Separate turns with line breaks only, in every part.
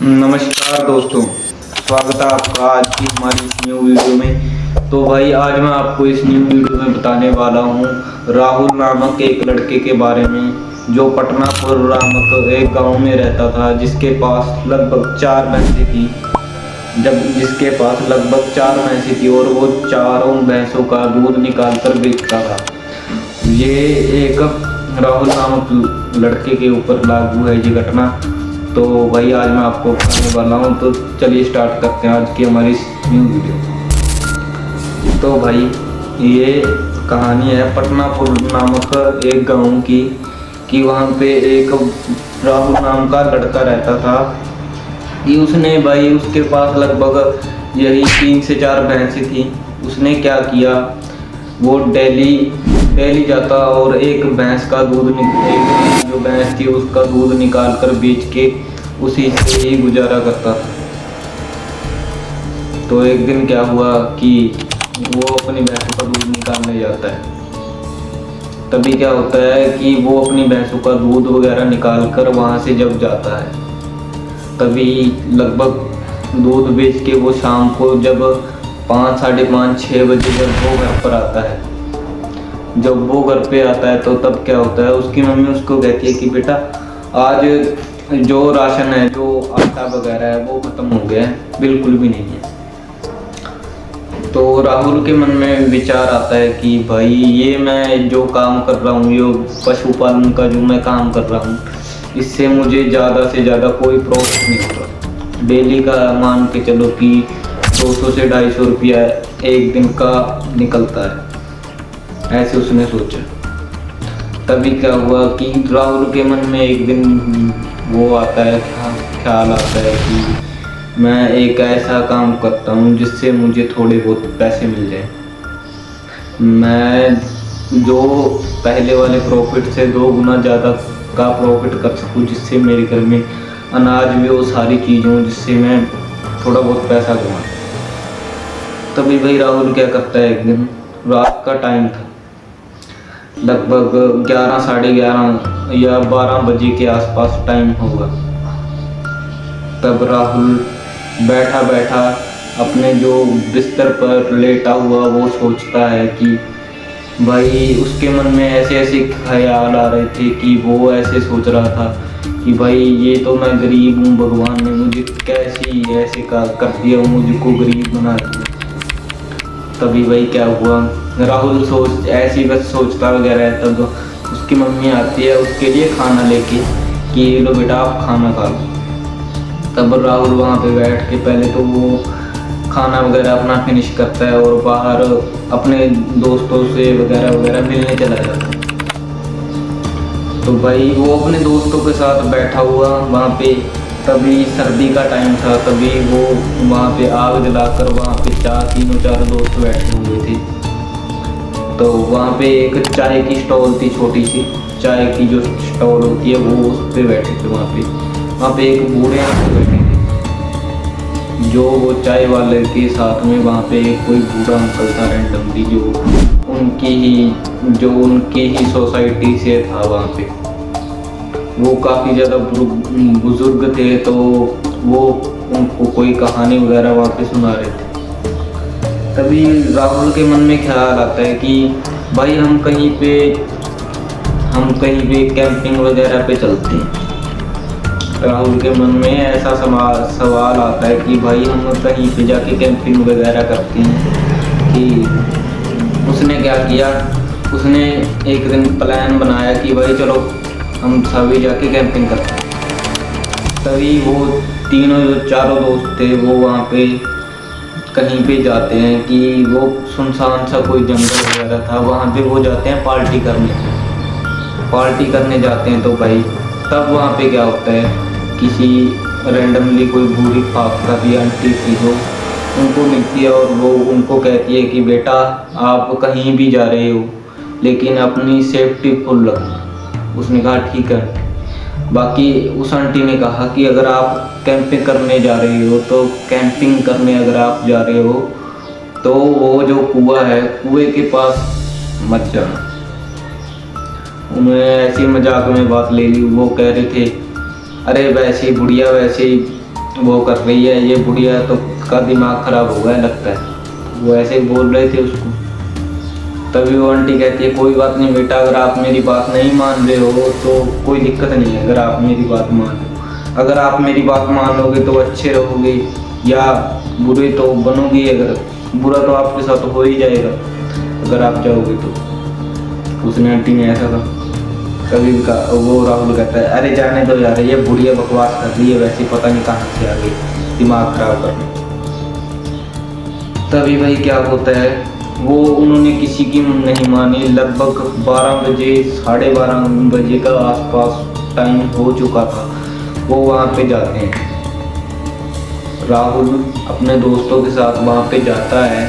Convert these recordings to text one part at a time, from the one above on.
नमस्कार दोस्तों, स्वागत है आपका आज की हमारी इस न्यू वीडियो में। तो भाई आज मैं आपको इस न्यू वीडियो में बताने वाला हूँ राहुल नामक एक लड़के के बारे में, जो पटनापुर नामक एक गांव में रहता था, जिसके पास लगभग 4 भैंसें थी। जिसके पास लगभग 4 भैंसें थी और वो चारों भैंसों का दूध निकाल कर बेचता था। ये एक राहुल नामक लड़के के ऊपर लागू है ये घटना। तो भाई आज मैं आपको बताने वाला हूँ, तो चलिए स्टार्ट करते हैं आज की हमारी न्यू वीडियो। तो भाई ये कहानी है पटनापुर नामक एक गांव की, कि वहाँ पे एक राहुल नाम का लड़का रहता था। कि उसने भाई उसके पास लगभग यही 3 से 4 भैंसें थी। उसने क्या किया, वो डेली जाता और एक भैंस का दूध एक जो भैंस थी उसका दूध निकाल कर बेच के उसी से ही गुजारा करता था। तो एक दिन क्या हुआ कि वो अपनी भैंसों का दूध निकालने जाता है। तभी क्या होता है कि वो अपनी भैंसों का दूध वगैरह निकाल कर वहाँ से जब जाता है, तभी लगभग दूध बेच के वो शाम को जब 5, साढ़े 5, 6 बजे जब वो घर पर आता है, जब वो घर पे आता है तो तब क्या होता है, उसकी मम्मी उसको कहती है कि बेटा आज जो राशन है, जो आटा वगैरह है वो ख़त्म हो गया है, बिल्कुल भी नहीं है। तो राहुल के मन में विचार आता है कि भाई ये मैं जो काम कर रहा हूँ, ये पशुपालन का जो मैं काम कर रहा हूँ, इससे मुझे ज़्यादा से ज़्यादा कोई प्रॉफिट नहीं होगा। डेली का मान के चलो कि 200 से 250 रुपया एक दिन का निकलता है, ऐसे उसने सोचा। तभी क्या हुआ कि राहुल के मन में एक दिन वो आता है, ख्याल आता है कि मैं एक ऐसा काम करता हूँ जिससे मुझे थोड़े बहुत पैसे मिल जाए। मैं जो पहले वाले प्रॉफिट से 2 गुना ज़्यादा का प्रॉफिट कर सकूँ, जिससे मेरे घर में अनाज भी वो सारी चीज़ें हों, जिससे मैं थोड़ा बहुत पैसा कमाऊँ। तभी भाई राहुल क्या करता है, एक दिन रात का टाइम था, लगभग 11, साढ़े 11 या 12 बजे के आसपास टाइम होगा। तब राहुल बैठा बैठा अपने जो बिस्तर पर लेटा हुआ वो सोचता है कि भाई उसके मन में ऐसे ऐसे ख्याल आ रहे थे कि वो ऐसे सोच रहा था कि भाई ये तो मैं गरीब हूँ, भगवान ने मुझे कैसे ऐसे कर दिया, मुझको गरीब बना दिया। तभी भाई क्या हुआ, राहुल ऐसी बस सोचता वगैरह है, तब उसकी मम्मी आती है उसके लिए खाना लेके कि ये लो बेटा आप खाना खा लो। तब राहुल वहाँ पे बैठ के पहले तो वो खाना वगैरह अपना फिनिश करता है और बाहर अपने दोस्तों से वगैरह मिलने चला जाता है। तो भाई वो अपने दोस्तों के साथ बैठा हुआ वहाँ पे, तभी सर्दी का टाइम था, तभी वो वहाँ पे आग जलाकर वहाँ पे 3-4 दोस्त बैठे हुए थे। तो वहाँ पे एक चाय की स्टॉल थी, छोटी सी चाय की जो स्टॉल होती है वो उस पे बैठे थे। वहाँ पे एक बूढ़े आदमी बैठे थे, जो वो चाय वाले के साथ में वहाँ पे एक कोई बूढ़ा अंकल था रैंडमली, जो उनकी ही सोसाइटी से था। वहाँ पे वो काफ़ी ज़्यादा बुजुर्ग थे, तो वो उनको कोई कहानी वगैरह वहाँ पे सुना रहे थे। तभी राहुल के मन में ख्याल आता है कि भाई हम कहीं पे कैंपिंग वगैरह पे चलते हैं। राहुल के मन में ऐसा सवाल आता है कि भाई हम कहीं पे जाके कैंपिंग वगैरह करते हैं। कि उसने क्या किया, उसने एक दिन प्लान बनाया कि भाई चलो हम सभी जाके कैंपिंग करते हैं। तभी वो तीनों जो चारों दोस्त थे वो वहाँ पे कहीं पे जाते हैं कि वो सुनसान सा कोई जंगल वगैरह था, वहाँ पे वो जाते हैं पार्टी करने जाते हैं। तो भाई तब वहाँ पे क्या होता है, किसी रैंडमली कोई बूढ़ी फाक भी आंटी थी जो उनको मिलती है और वो उनको कहती है कि बेटा आप कहीं भी जा रहे हो लेकिन अपनी सेफ्टी फुल रखना। उसने कहा ठीक है। बाकी उस आंटी ने कहा कि अगर आप कैंपिंग करने जा रहे हो तो कैंपिंग करने अगर आप जा रहे हो तो वो जो कुआं है, कुएं के पास मत जाना। उन्होंने ऐसी मजाक में बात ले ली। वो कह रहे थे अरे वैसे ही बुढ़िया, वैसे ही वो कर रही है, ये बुढ़िया तो का दिमाग खराब हो गया लगता है। वो ऐसे ही बोल रहे थे उसको। तभी वो आंटी कहती है कोई बात नहीं बेटा, अगर आप मेरी बात नहीं मान रहे हो तो कोई दिक्कत नहीं है, अगर आप मेरी बात मान लो। अगर आप मेरी बात मान लोगे तो अच्छे रहोगे, या बुरे तो बनोगे, अगर बुरा तो आपके साथ हो ही जाएगा अगर आप जाओगे तो। उसने आंटी ने ऐसा कहा। कभी भी कहा, वो राहुल कहता है अरे जाने दो यार, ये बुढ़िया बकवास कर रही है, वैसे पता नहीं कहाँ से आ गई दिमाग खराब करने। तभी भाई क्या होता है, वो उन्होंने किसी की नहीं मानी। लगभग 12 बजे 12:30 बजे का आसपास टाइम हो चुका था। वो वहाँ पे जाते हैं, राहुल अपने दोस्तों के साथ वहाँ पे जाता है।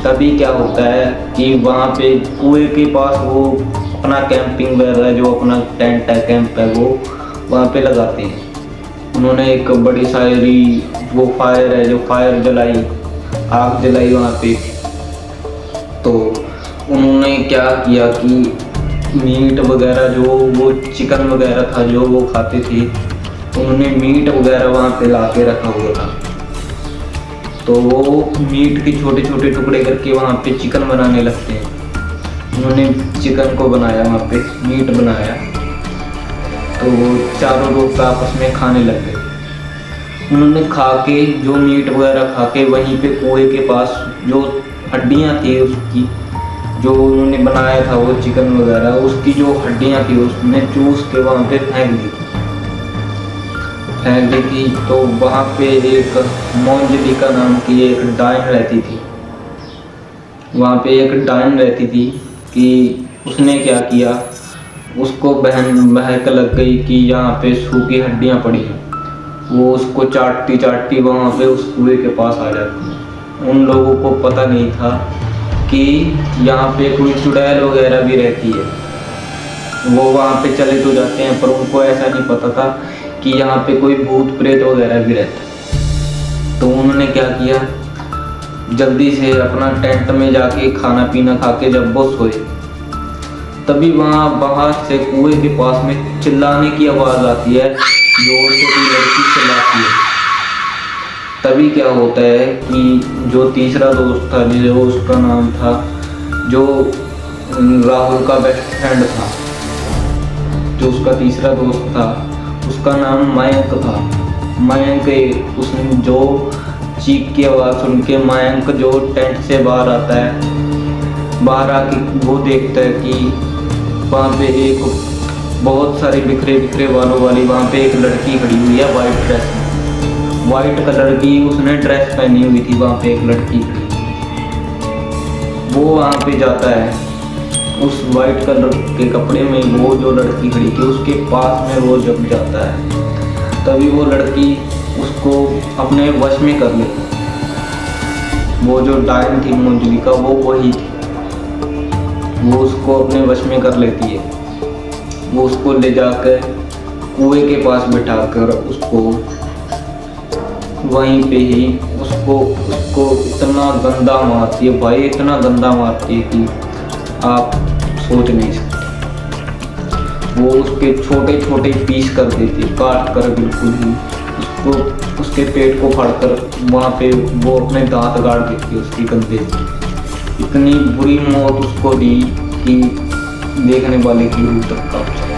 तभी क्या होता है कि वहाँ पे कुएं के पास वो अपना कैंपिंग वगैरह, जो अपना टेंट है, कैंप है, वो वहाँ पे लगाते हैं। उन्होंने एक बड़ी सारी वो फायर है, जो फायर जलाई, आग जलाई वहाँ पे। तो उन्होंने क्या किया कि मीट वगैरह, जो वो चिकन वगैरह था जो वो खाते थे, उन्होंने मीट वगैरह वहाँ पे ला के रखा हुआ था। तो वो मीट के छोटे छोटे टुकड़े करके वहाँ पे चिकन बनाने लगते हैं। उन्होंने चिकन को बनाया, वहाँ पे मीट बनाया। तो वो चारों लोग आपस में खाने लग गए। उन्होंने खा के, जो मीट वगैरह खा के, वहीं पे कुएं के पास जो हड्डियाँ थी उसकी, जो उन्होंने बनाया था वो चिकन वगैरह, उसकी जो हड्डियाँ थी उसने चूस के वहाँ पे फेंक दी थी। तो वहाँ पे एक मोंजलिका नाम की एक डायन रहती थी। वहाँ पे एक डायन रहती थी कि उसने क्या किया, उसको बहक लग गई कि यहाँ पे सूखी हड्डियाँ पड़ी हैं। वो उसको चाटती चाटती वहाँ पे उस कुएं के पास आ जाती है। उन लोगों को पता नहीं था कि यहाँ पे कोई चुड़ैल वगैरह भी रहती है। वो वहाँ पे चले तो जाते हैं, पर उनको ऐसा नहीं पता था कि यहाँ पे कोई भूत प्रेत वगैरह भी रहता है। तो उन्होंने क्या किया, जल्दी से अपना टेंट में जाके खाना पीना खा के जब वो सोए, तभी वहाँ बाहर से कुएं के पास में चिल्लाने की आवाज़ आती है, जोर से कोई लड़की चिल्लाती है। तभी क्या होता है कि जो तीसरा दोस्त था, जो उसका नाम था, जो राहुल का बेस्ट फ्रेंड था, जो उसका तीसरा दोस्त था, उसका नाम मयंक था। मयंक, उसने जो चीख की आवाज़ सुन के मयंक जो टेंट से बाहर आता है, बाहर आके वो देखता है कि वहाँ पे एक बहुत सारे बिखरे बिखरे बालों वाली वहाँ पे एक लड़की खड़ी हुई है वाइट ड्रेस में। वाइट कलर की उसने ड्रेस पहनी हुई थी, वहाँ पे एक लड़की खड़ी। वो वहाँ पे जाता है, उस वाइट कलर के कपड़े में वो जो लड़की खड़ी थी उसके पास में वो जब जाता है, तभी वो लड़की उसको अपने वश में कर लेती। वो जो डायन थी मंजलिका, वो वही थी। वो उसको अपने वश में कर लेती है। वो उसको ले जाकर कुएं के पास बिठाकर उसको वहीं पे ही उसको इतना गंदा मारती है भाई, इतना गंदा मारती है कि आप सोच नहीं सकते। वो उसके छोटे छोटे पीस कर देती है, काट कर बिल्कुल ही उसको, उसके पेट को फाड़ कर वहाँ पे वो अपने दांत गाड़ देती है उसकी गंदे से। इतनी बुरी मौत उसको दी कि देखने वाले की रूह तक कांप जाए।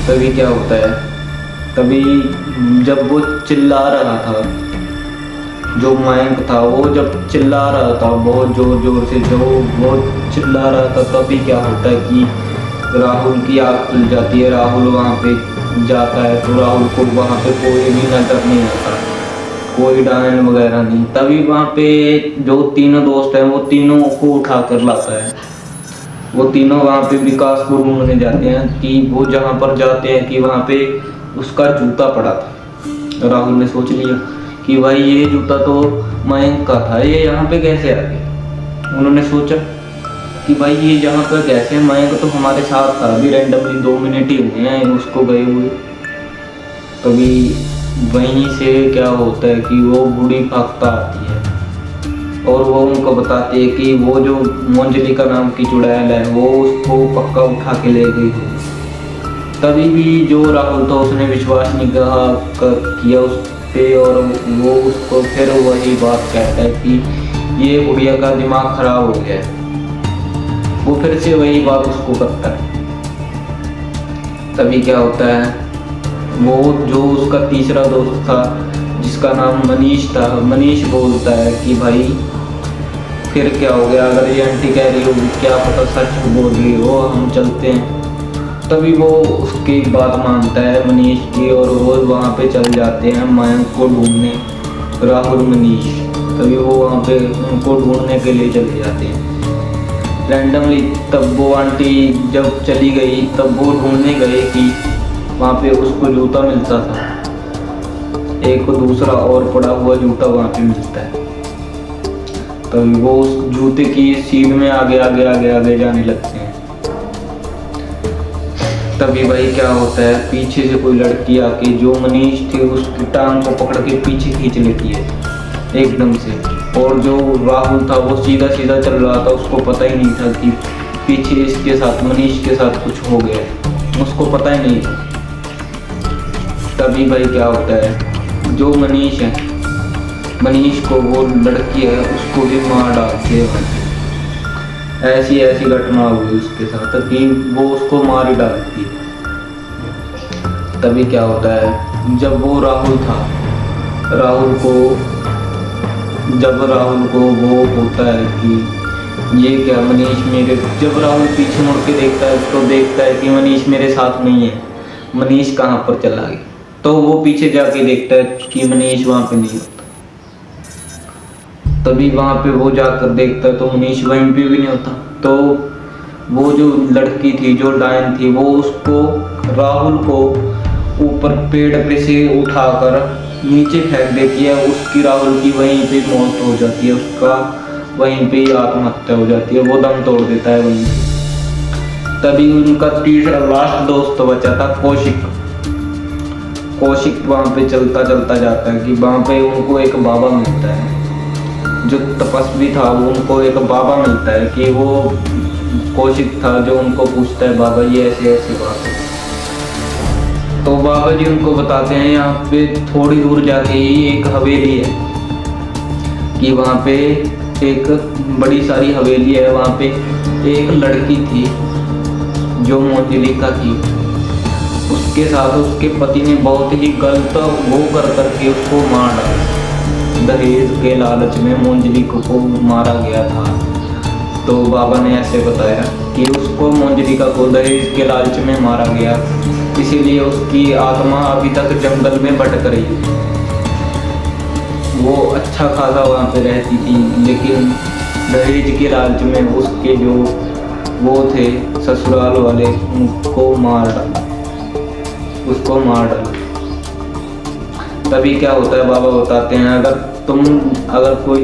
तभी क्या होता है, तभी जब वो चिल्ला रहा था, जो मयंक था, वो जब चिल्ला रहा था बहुत जोर जोर से, जो वो चिल्ला रहा था, तभी क्या होता है कि राहुल की आँख खुल जाती है। राहुल वहाँ पे जाता है तो राहुल को वहाँ पे कोई भी नजर नहीं आता, कोई डायन वगैरह नहीं। तभी वहाँ पे जो तीनों दोस्त हैं वो तीनों को उठा कर लाता है। वो तीनों वहाँ पे विकास को ढूंढने जाते हैं कि वो जहाँ पर जाते हैं कि वहाँ पे उसका जूता पड़ा था। राहुल ने सोच लिया कि भाई ये जूता तो मयंक का था, ये यहाँ पे कैसे आ गया। उन्होंने सोचा कि भाई ये यहाँ पर कैसे, मयंक तो हमारे साथ था, अभी रैंडमली 2 मिनट ही हुए हैं उसको गए हुए। तभी वहीं से क्या होता है कि वो बूढ़ी भागता आती है और वो उनको बताती है कि वो जो मंजलिका नाम की चुड़ैल है वो उसको पक्का उठा के ले गई है। तभी भी जो राहुल था उसने विश्वास नहीं किया उस पे, और वो उसको फिर वही बात कहता है कि ये गुड़िया का दिमाग खराब हो गया है। वो फिर से वही बात उसको करता है। तभी क्या होता है, वो जो उसका तीसरा दोस्त था जिसका नाम मनीष था, मनीष बोलता है कि भाई फिर क्या हो गया, अगर ये आंटी कह रही होगी क्या पता सच बोल रही हो, हम चलते हैं। तभी वो उसकी बात मानता है मनीष की, और वो वहाँ पे चल जाते हैं मयंक को ढूंढने, राहुल मनीष। तभी वो वहाँ पे उनको ढूंढने के लिए चले जाते हैं रैंडमली। तब वो आंटी जब चली गई तब वो ढूंढने गए कि वहाँ पे उसको जूता मिलता था, एक दूसरा और पड़ा हुआ जूता वहाँ पे मिलता है। तभी वो उस जूते की सीध में आगे आगे आगे आगे जाने लगते हैं। तभी भाई क्या होता है, पीछे से कोई लड़की आके जो मनीष थी उसकी टांग को पकड़ के पीछे खींच लेती है एकदम से। और जो राहुल था वो सीधा सीधा चल रहा था, उसको पता ही नहीं था कि पीछे इसके साथ मनीष के साथ कुछ हो गया है, उसको पता ही नहीं था। तभी भाई क्या होता है, जो मनीष है, मनीष को वो लड़की है उसको भी मार डालती है। ऐसी ऐसी घटना हुई उसके साथ कि वो उसको मार ही डालती है। तभी क्या होता है, जब वो राहुल था, जब राहुल को वो होता है कि ये क्या मनीष मेरे, जब राहुल पीछे मुड़ के देखता है उसको, देखता है कि मनीष मेरे साथ नहीं है, मनीष कहाँ पर चला गया। तो वो पीछे जाके देखता है कि मनीष वहाँ पे नहीं होता। तभी वहाँ पे वो जाकर देखता है तो मनीष वहीं पे भी नहीं होता। तो वो जो लड़की थी, जो डायन थी, वो उसको, राहुल को ऊपर पेड़ पे से उठाकर नीचे फेंक देती है। उसकी, राहुल की वहीं पे मौत हो जाती है, उसका वहीं पे ही आत्महत्या हो जाती है, वो दम तोड़ देता है वहीं पे। तभी उनका तीसरा लास्ट दोस्त बचा था कौशिक। कौशिक वहाँ पे चलता चलता जाता है कि वहाँ पे उनको एक बाबा मिलता है, जो तपस्वी था, वो उनको एक बाबा मिलता है कि वो कौशिक था जो उनको पूछता है बाबा ये ऐसे ऐसी बात है। तो बाबा जी उनको बताते हैं यहाँ पे थोड़ी दूर जाके ही एक हवेली है, कि वहाँ पे एक बड़ी सारी हवेली है, वहाँ पे एक लड़की थी जो मंजलिका थी, उसके साथ उसके पति ने बहुत ही गलत वो कर करके उसको मार डाला। दहेज के लालच में मंजलिका को मारा गया था। तो बाबा ने ऐसे बताया कि उसको, मंजलिका को दहेज के लालच में मारा गया, इसीलिए उसकी आत्मा अभी तक जंगल में भटक रही है। वो अच्छा खासा वहाँ पे रहती थी, लेकिन दहेज के लालच में उसके जो वो थे ससुराल वाले, उसको मार डाला। तभी क्या होता है, बाबा बताते हैं अगर कोई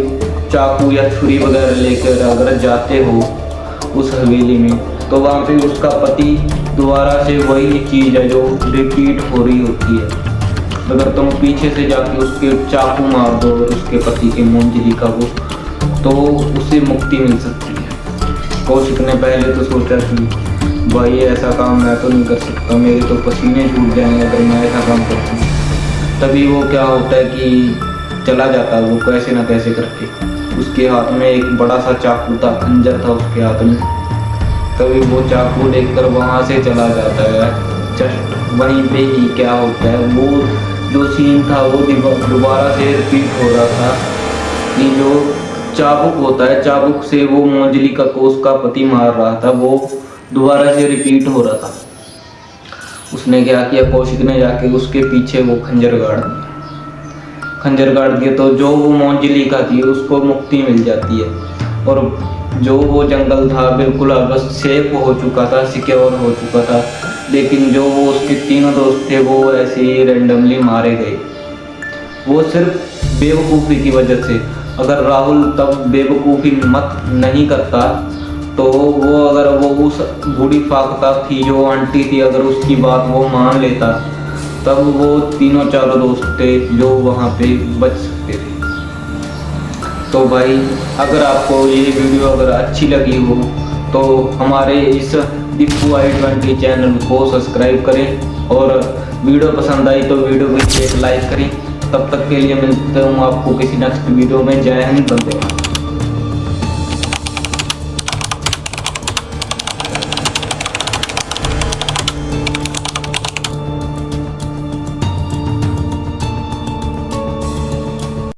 चाकू या छुरी वगैरह लेकर अगर जाते हो उस हवेली में, तो वहाँ पे उसका पति दोबारा से वही चीज़ है जो रिपीट हो रही होती है। अगर तुम पीछे से जाके उसके चाकू मार दो और उसके पति के मंजलिका को, तो उसे मुक्ति मिल सकती है। कौशिक ने पहले तो सोचा कि भाई ऐसा काम मैं तो नहीं कर सकता, मेरे तो पसीने छूट जाएंगे अगर मैं ऐसा काम करता हूँ। तभी वो क्या होता है कि चला जाता है वो कैसे ना कैसे करके, उसके हाथ में एक बड़ा सा चाकू था, खंजर था उसके हाथ में। तभी वो चाकू लेकर वहाँ से चला जाता है। जस्ट वहीं पे ही क्या होता है, वो जो सीन था वो दोबारा से रिपीट हो रहा था कि जो चाबुक होता है, चाबुक से वो मंजलिका को उसका पति मार रहा था, वो दोबारा से रिपीट हो रहा था। उसने क्या किया, कौशिक ने जाके उसके पीछे वो खंजर गाड़ दिया, तो जो वो मंजलिका थी उसको मुक्ति मिल जाती है। और जो वो जंगल था बिल्कुल अब सेफ हो चुका था, सिक्योर हो चुका था, लेकिन जो वो उसके तीनों दोस्त थे वो ऐसे ही रैंडमली मारे गए, वो सिर्फ बेवकूफ़ी की वजह से। अगर राहुल तब बेवकूफ़ी मत नहीं करता तो अगर वो उस बूढ़ी फाख्ता थी जो आंटी थी, अगर उसकी बात वो मान लेता, तब वो तीनों चारों दोस्त थे जो वहाँ पे बच सकते थे। तो भाई अगर आपको ये वीडियो अगर अच्छी लगी हो तो हमारे इस दीपू i20 चैनल को सब्सक्राइब करें और वीडियो पसंद आई तो वीडियो को एक लाइक करें। तब तक के लिए मिलते हूँ आपको किसी नेक्स्ट वीडियो में। जय हिंद, वंदे मातरम।